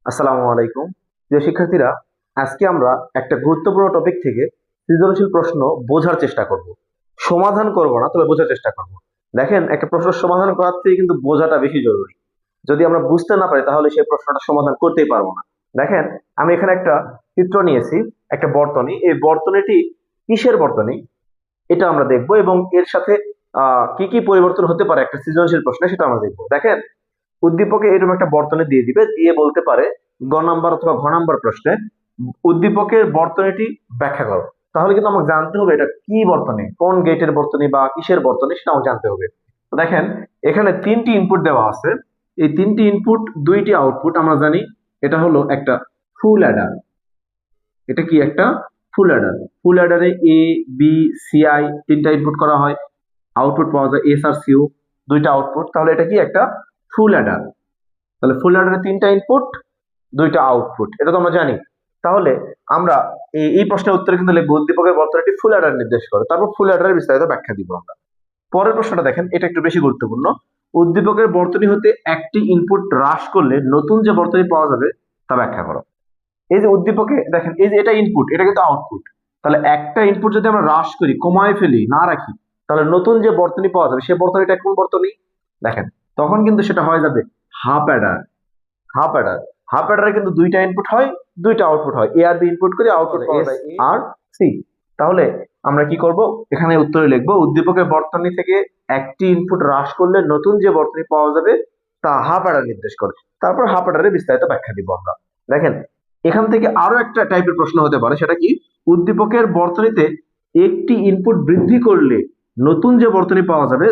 আসসালামু আলাইকুম। প্রিয় শিক্ষার্থীরা, আজকে আমরা একটা গুরুত্বপূর্ণ টপিক থেকে সৃজনশীল প্রশ্ন বোঝার চেষ্টা করব। সমাধান করব না, তবে বোঝার চেষ্টা করব। দেখেন, একটা প্রশ্ন সমাধান করার থেকে কিন্তু বোঝাটা বেশি জরুরি। যদি আমরা বুঝতে না পারি তাহলে সেই প্রশ্নটা সমাধান করতেই পারবো না। দেখেন, আমি এখানে একটা চিত্র নিয়েছি, একটা বর্তনী। এই বর্তনীটি কিসের বর্তনী এটা আমরা দেখব, এবং এর সাথে কি কি পরিবর্তন হতে পারে একটা সৃজনশীল প্রশ্নে সেটা আমরা দেখব। দেখেন, উদ্দীপকে এরকম একটা বর্তনী দিয়ে দিবে, দিয়ে বলতে পারে গ নাম্বার অথবা ঘ নাম্বার প্রশ্নে উদ্দীপকের বর্তনীটি ব্যাখ্যা করো। তাহলে কিন্তু আমাকে জানতে হবে এটা কি বর্তনী, কোন গেটের বর্তনী বা কিসের বর্তনী সেটা আমাকে জানতে হবে। তো দেখেন, এখানে তিনটি ইনপুট দেওয়া আছে। এই তিনটি ইনপুট, দুইটি আউটপুট। আমরা জানি এটা হলো একটা ফুল অ্যাডার। এটা কি একটা ফুল অ্যাডার? ফুল অ্যাডারে এ, বি, সি, আই তিনটা ইনপুট করা হয়, আউটপুট পাওয়া যায় এস আর সিউ, দুইটা আউটপুট। তাহলে এটা কি একটা ফুল অ্যাডার। তাহলে ফুল অ্যাডারে তিনটা ইনপুট, দুইটা আউটপুট, এটা তো আমরা জানি। তাহলে আমরা এই প্রশ্নের উত্তরে কিন্তু লিখবো উদ্দীপকের বর্তনীটি ফুল অ্যাডার নির্দেশ করে। তারপর ফুল অ্যাডারের বিস্তারিত ব্যাখ্যা দিব আমরা। পরের প্রশ্নটা দেখেন, এটা একটু বেশি গুরুত্বপূর্ণ। উদ্দীপকের বর্তনী হতে একটি ইনপুট হ্রাস করলে নতুন যে বর্তনী পাওয়া যাবে তা ব্যাখ্যা করো। এই যে উদ্দীপকে দেখেন, এই যে এটা ইনপুট, এটা কিন্তু আউটপুট। তাহলে একটা ইনপুট যদি আমরা হ্রাস করি, কমায় ফেলি, না রাখি, তাহলে নতুন যে বর্তনী পাওয়া যাবে সে বর্তনীটা কোন বর্তনী? দেখেন, তখন কিন্তু সেটা হয়ে যাবে half adder. Half adder, half অ্যাডারে কিন্তু দুইটা ইনপুট হয়, দুইটা আউটপুট হয়। এ আর বি ইনপুট করে আউটপুট পাওয়া যায় এস আর সি। তাহলে আমরা কি করব, এখানে উত্তরে লিখবো উদ্দীপকের বর্তনী থেকে একটি ইনপুট হ্রাস করলে নতুন যে বর্তনী পাওয়া যাবে তা হাফ অ্যাডার নির্দেশ করে। তারপর হাফ অ্যাডারে বিস্তারিত ব্যাখ্যা দিব আমরা। দেখেন, এখান থেকে আরো একটা টাইপের প্রশ্ন হতে পারে, সেটা কি, উদ্দীপকের বর্তনীতে একটি ইনপুট বৃদ্ধি করলে নতুন যে বর্তনী পাওয়া যাবে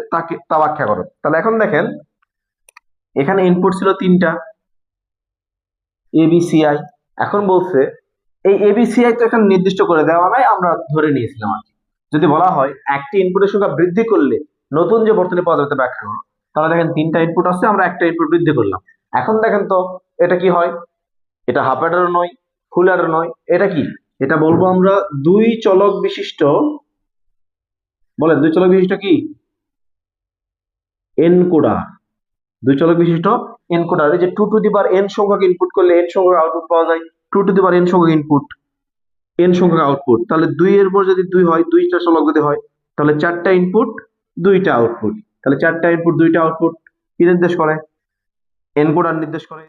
তা ব্যাখ্যা করো। তাহলে এখন দেখেন, এখানে ইনপুট ছিল তিনটা, এবিসিআই। এখন বলছে এই এবিসিআই তো এখানে নির্দিষ্ট করে দেওয়া নাই, আমরা ধরে নিয়েছিলাম আর কি। যদি বলা হয় একটি ইনপুটের সংখ্যা বৃদ্ধি করলে নতুন যে বর্তনী পাওয়া যাবে তা ব্যাখ্যা করো, তাহলে দেখেন তিনটা ইনপুট আছে, আমরা একটা ইনপুট বৃদ্ধি করলাম। এখন দেখেন তো এটা কি হয়, এটা হাফ অ্যাডারও নয়, ফুল অ্যাডার নয়, এটা কি, এটা বলবো আমরা দুই চলক বিশিষ্ট, বলেন দুই চলক বিশিষ্ট কি, এনকোডার। দুই চলক বিশিষ্ট এনকোডার। এই যে 2n সংখ্যক ইনপুট করলে n সংখ্যক আউটপুট পাওয়া যায়, 2n সংখ্যক ইনপুট, n সংখ্যক আউটপুট। তাহলে 2 এর পর যদি 2 হয়, দুইটা চলক যদি হয়, তাহলে চারটা ইনপুট, দুইটা আউটপুট। তাহলে চারটা ইনপুট, দুইটা আউটপুট কি নির্দেশ করে? এনকোডার নির্দেশ করে।